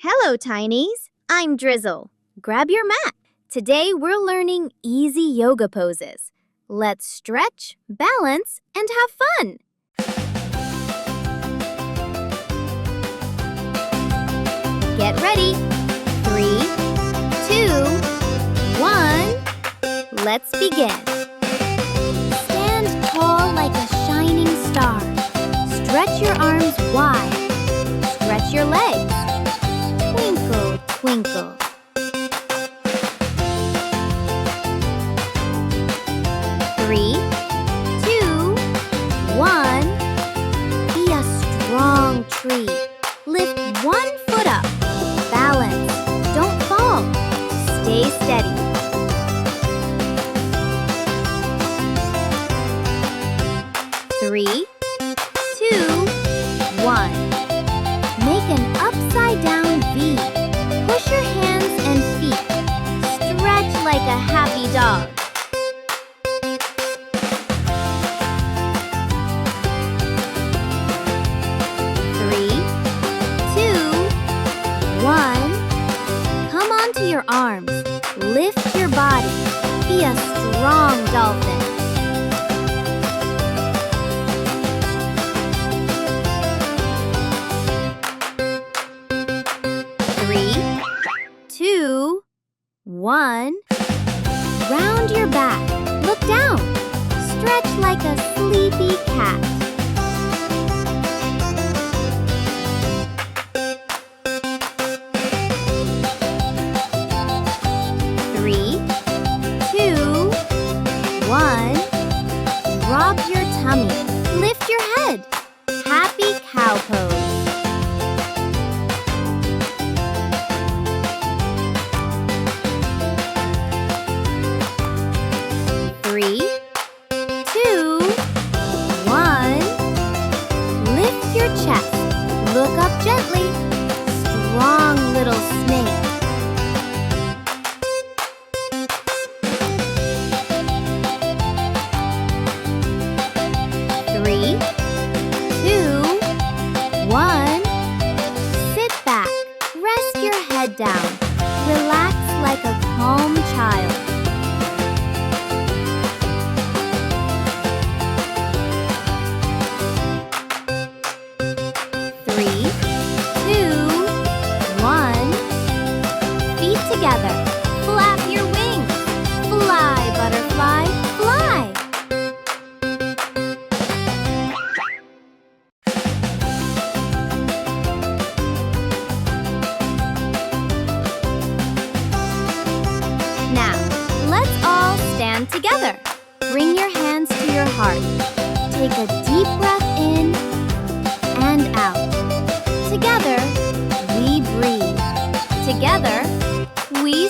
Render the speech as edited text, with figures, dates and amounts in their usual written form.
Hello, Tinies. I'm Drizzle. Grab your mat. Today we're learning easy yoga poses. Let's stretch, balance, and have fun. Get ready. 3, 2, 1. Let's begin. Stand tall like a shining star. Stretch your arms wide. Stretch your legs. Twinkle, twinkle. 3, 2, 1. Be a strong tree. Lift one foot up. Balance. Don't fall. Stay steady. 3, 2, 1. Make an upside down V. Push your hands and feet. Stretch like a happy dog. 3, 2, 1. Come onto your arms. Lift your body. Be a strong dolphin. 3, 2, 1. Round your back. Look down. Stretch like a sleepy cat. 3, 2, 1. Drop your tummy. Lift your head. Happy cow pose. 3, 2, 1. Lift your chest. Look up gently. Strong little snake. 3, 2, 1. Sit back. Rest your head down. Relax like a calm child. 3, 2, 1. Feet together. Flap your wings. Fly, butterfly, fly. Now, let's all stand together. Bring your hands to your heart. Take a deep breath in and out. Together, we breathe. Together, we